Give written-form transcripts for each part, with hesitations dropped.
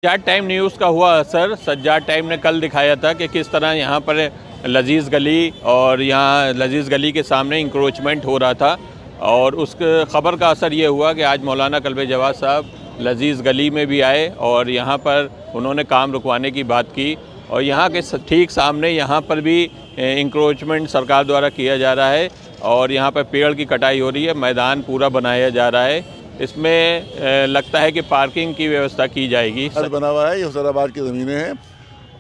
Sajjad time news का हुआ असर सज्जाद टाइम ने कल दिखाया था कि किस तरह यहाँ पर लजीज़ गली और यहाँ लजीज़ गली के सामने इंक्रोचमेंट हो रहा था। और उस ख़बर का असर ये हुआ कि आज मौलाना कल्बे जवाद साहब लजीज़ गली में भी आए और यहाँ पर उन्होंने काम रुकवाने की बात की। और यहाँ के ठीक सामने यहाँ पर भी इंक्रोचमेंट सरकार द्वारा किया जा रहा है और यहाँ पर पेड़ की कटाई हो रही है, मैदान पूरा बनाया जा रहा है। इसमें लगता है कि पार्किंग की व्यवस्था की जाएगी। बना हुआ है, ये हुसैनाबाद की ज़मीनें हैं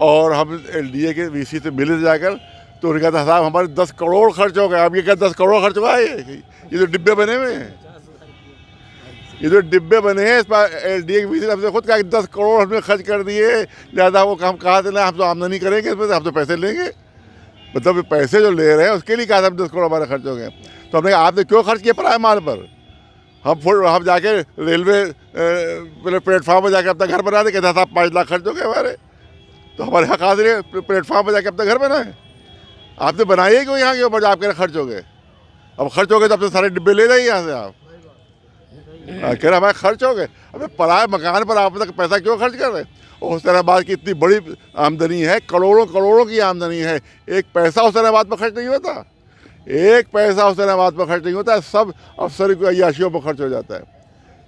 और हम LDA के VC से मिले जाकर तो उन्होंने कहा था साहब हमारे 10 करोड़ खर्च हो गए। आप ये क्या 10 करोड़ खर्च हुआ है? ये तो डिब्बे बने हुए हैं, ये जो डिब्बे बने हैं इस पर LDA के VC ने हमसे खुद कहा कि 10 करोड़ हमने खर्च कर दिए, लिहाजा वो हम कहाँ से लें, हम तो आमदनी करेंगे इसमें से, हम तो पैसे लेंगे। मतलब पैसे जो ले रहे हैं उसके लिए कहा था 10 करोड़ हमारे खर्च हो गए। तो हमने कहा आपने क्यों खर्च किया पराए माल पर? हम जाके रेलवे प्लेटफॉर्म पर जाके अपना घर बना दे, कहता था 5 लाख खर्च हो गए हमारे। तो हमारे हक हाजिर प्लेटफॉर्म पर जाके अपना घर बनाए, आपने बनाइए क्यों यहाँ के ऊपर? आप कह रहे खर्च हो गए, अब खर्च हो गए तो अपने सारे डिब्बे ले जाइए यहाँ से। आप कह रहे हमारे खर्च हो गए। अब पराए मकान पर आप तक पैसा क्यों खर्च कर रहे? और हुसैनाबाद की इतनी बड़ी आमदनी है, करोड़ों करोड़ों की आमदनी है, एक पैसा हुसैनाबाद पर खर्च नहीं होता, एक पैसा हुसैनाबाद पर खर्च नहीं होता है, सब अफसर की अय्याशियों पर खर्च हो जाता है।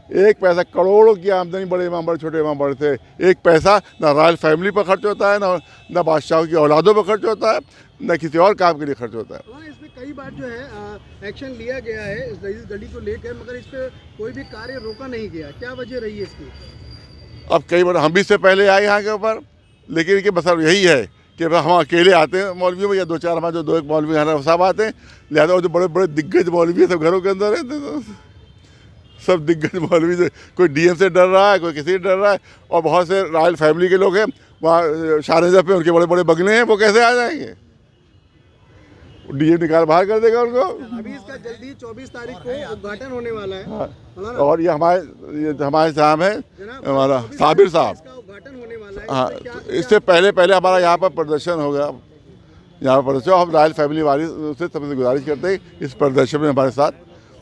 एक पैसा, करोड़ों की आमदनी, बड़े इमाम बड़े छोटे इमाम बड़े थे, एक पैसा ना रॉयल फैमिली पर खर्च होता है, ना बादशाहों की औलादों पर खर्च होता है, न किसी और काम के लिए खर्च होता है। इसमें कई बार जो है एक्शन लिया गया है इस गली को लेकर, मगर इस पर कोई भी कार्य रोका नहीं गया, क्या वजह रही है इसकी? अब कई बार हम भी इससे पहले आए यहाँ के ऊपर, लेकिन इनके बस यही है कि हम अकेले आते हैं मौलवियों में, या 2-4 हमारे जो 2-1 मौलवी हैं सब आते हैं, लिहाजा वो जो बड़े बड़े दिग्गज मौलवी हैं सब घरों के अंदर रहते हैं। सब दिग्गज मौलवी से, कोई DM से डर रहा है, कोई किसी से डर रहा है, और बहुत से रॉयल फैमिली के लोग हैं वहाँ शारजा पे, उनके बड़े बड़े बंगले हैं, वो कैसे आ जाएंगे? DM निकाल बाहर कर देगा उनको। अभी इसका जल्दी 24 तारीख को उद्घाटन होने वाला है। हाँ। और ये हमारे साहब हैं, हमारा साबिर साहब, उद्घाटन होने वाला है। हाँ, तो इससे पहले हमारा यहाँ पर प्रदर्शन होगा, यहाँ पर प्रदर्शन। हम रॉयल फैमिली वाली से सबसे गुजारिश करते हैं इस प्रदर्शन में हमारे साथ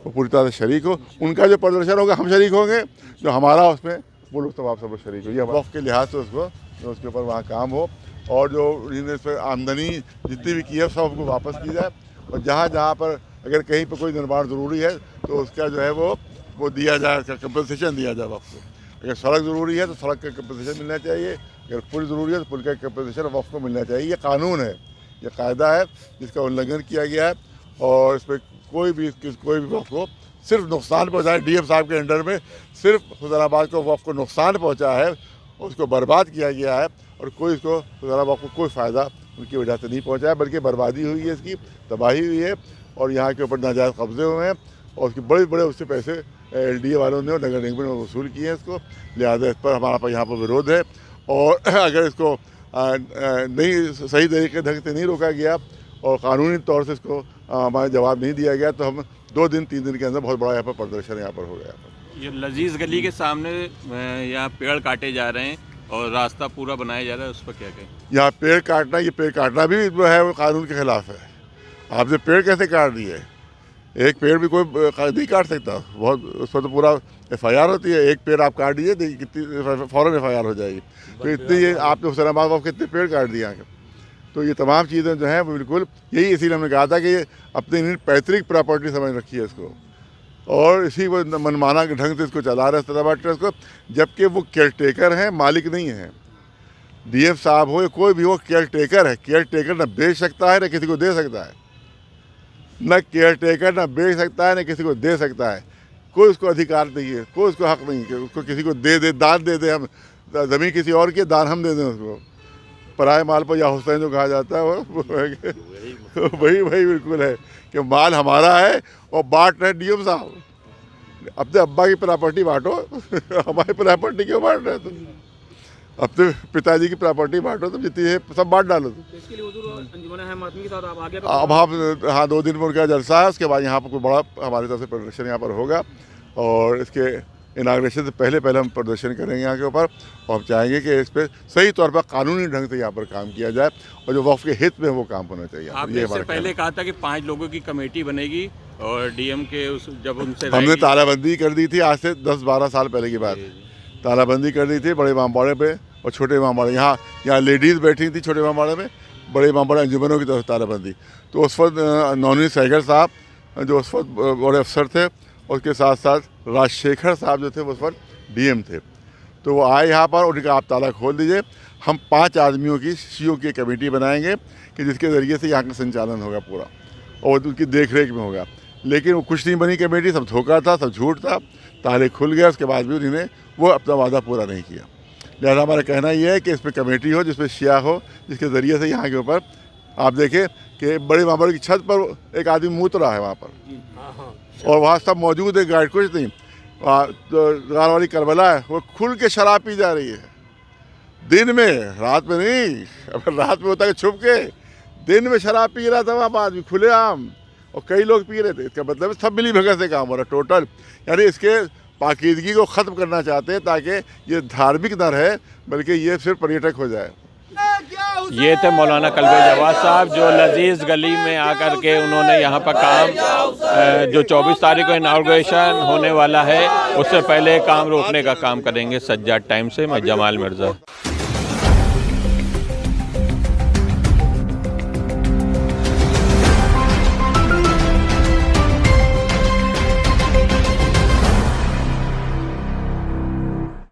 वो पूरी तरह से शरीक हो। उनका जो प्रदर्शन होगा हम शरीक होंगे, जो हमारा उसमें वो लोग आप सब शरीक हो। ये वक़्फ़ के लिहाज से उसके ऊपर वहाँ काम हो, और जो इस पर आमदनी जितनी भी की है सब हमको वापस की जाए। और जहाँ जहाँ पर अगर कहीं पर कोई निर्माण ज़रूरी है तो उसका जो है वो दिया जाए, उसका कंपनसेशन दिया जाए वक़्फ़ को। अगर सड़क ज़रूरी है तो सड़क का कंपनसेशन मिलना चाहिए, अगर पुल ज़रूरी है तो पुल का कंपनसेशन वक़्फ़ को मिलना चाहिए। ये कानून है, ये कायदा है जिसका उल्लंघन किया गया है, और इस पर कोई भी वक़्फ़ को सिर्फ नुकसान पहुँचाए। DM साहब के अंडर में सिर्फ हुसैनाबाद को वक़्फ़ को नुकसान पहुँचा है, उसको बर्बाद किया गया है, और कोई इसको हुसैनाबाद को कोई फ़ायदा उनकी वजह से नहीं पहुँचा है, बल्कि बर्बादी हुई है, इसकी तबाही हुई है, और यहाँ के ऊपर नाजायज़ कब्ज़े हुए हैं, और उसके बड़े बड़े उससे पैसे LDA वालों ने और नगर निगम ने वसूल किए हैं इसको। लिहाजा इस पर हमारा यहाँ पर विरोध है, और अगर इसको नहीं सही तरीके ढंग से नहीं रोका गया और कानूनी तौर से इसको हमारा जवाब नहीं दिया गया तो हम 2 दिन 3 दिन के अंदर बहुत बड़ा यहाँ पर प्रदर्शन यहाँ पर हो गया। ये लजीज़ गली के सामने यहाँ पेड़ काटे जा रहे हैं और रास्ता पूरा बनाया जा रहा है, उस पर क्या कहें? यहाँ पेड़ काटना भी जो है वो कानून के खिलाफ है। आपने पेड़ कैसे काट दिए? एक पेड़ भी कोई नहीं काट सकता, बहुत उस पर तो पूरा FIR होती है। एक पेड़ आप काट दीजिए, देखिए कितनी फ़ौरन FIR हो जाएगी। तो इतनी आपने हुसैनाबाद वक़्फ़ कितने पेड़ काट दिए यहाँ के। तो ये तमाम चीज़ें जो हैं वो बिल्कुल यही, इसीलिए हमने कहा था कि ये अपनी पैतृक प्रॉपर्टी समझ रखी है इसको, और इसी को मनमाना के ढंग से इसको चला रहे हुसैनाबाद ट्रस्ट को, जबकि वो केयर टेकर हैं, मालिक नहीं है। DM साहब हो या कोई भी हो, केयर टेकर है। केयर टेकर न बेच सकता है न किसी को दे सकता है, न केयर टेकर न बेच सकता है न किसी को दे सकता है। कोई उसको अधिकार नहीं है, कोई उसको हक़ नहीं कि उसको किसी को दे दान दे दे, हम ज़मीन किसी और की दान हम दे दें उसको। पराए माल पर या हुसैन जो कहा जाता है वो वही बिल्कुल है कि माल हमारा है और बांट रहे DM साहब। अपने अब्बा की प्रॉपर्टी बांटो, हमारी प्रॉपर्टी क्यों बांट रहे तुम? अपने पिताजी की प्रॉपर्टी बांटो, तुम जितनी है सब बांट डालो तुम। इसके लिए के साथ आप आगे अब हम हाँ 2 दिन में उनका जलसा है, उसके बाद यहाँ पर कोई बड़ा हमारी तरफ से प्रदर्शन यहाँ पर होगा, और इसके इनाग्रेशन से पहले हम प्रदर्शन करेंगे यहाँ के ऊपर, और हम चाहेंगे कि इस पर सही तौर पर कानूनी ढंग से यहाँ पर काम किया जाए, और जो वक़्फ़ के हित में वो काम होना चाहिए। आपने इससे पहले कहा था कि 5 लोगों की कमेटी बनेगी, और DM के जब उनसे हमने तालाबंदी कर दी थी आज से 10-12 साल पहले की बात। तालाबंदी कर दी थी बड़े इमामबाड़े पे और छोटे इमामबाड़े। यहाँ लेडीज़ बैठी थी छोटे इमामबाड़े में, बड़े इमामबाड़े अंजुमनों की तरफ तालाबंदी। तो उस वक्त नौनी सैगल साहब जो उस वक्त बड़े अफसर थे, उसके साथ साथ राजशेखर साहब जो थे उस वक्त डीएम थे। तो वो आए यहाँ पर, उनका आप ताला खोल दीजिए, हम 5 आदमियों की सीओ की कमेटी बनाएंगे कि जिसके ज़रिए से यहाँ का संचालन होगा पूरा और उनकी देख रेख में होगा। लेकिन वो कुछ नहीं बनी कमेटी, सब धोखा था, सब झूठ था, ताले खुल गए, उसके बाद भी उन्होंने वो अपना वादा पूरा नहीं किया। लिहाजा हमारा कहना ये है कि इस पर कमेटी हो, जिस पर शिया हो, जिसके ज़रिए से यहाँ के ऊपर आप देखें कि बड़े इमामबाड़े की छत पर एक आदमी मूत रहा है वहाँ पर, और वहाँ सब मौजूद है, गाइड कुछ नहीं। तो गार वाली करबला है, वो खुल के शराब पी जा रही है दिन में, रात में नहीं। अगर रात में होता है छुप के, दिन में शराब पी रहा था वहाँ पर आदमी खुलेआम, और कई लोग पी रहे थे। इसका मतलब सब मिली भगत से काम हो रहा है टोटल। यानी इसके पाकीदगी को ख़त्म करना चाहते हैं ताकि ये धार्मिक न रहे बल्कि ये सिर्फ पर्यटक हो जाए। ये थे मौलाना कल्बे जवाद साहब जो लजीज़ गली में आकर के उन्होंने यहाँ पर काम जो 24 तारीख को इनाग्रेशन होने वाला है उससे पहले काम रोकने का काम करेंगे। सज्जाद टाइम से मैं जमाल मिर्ज़ा।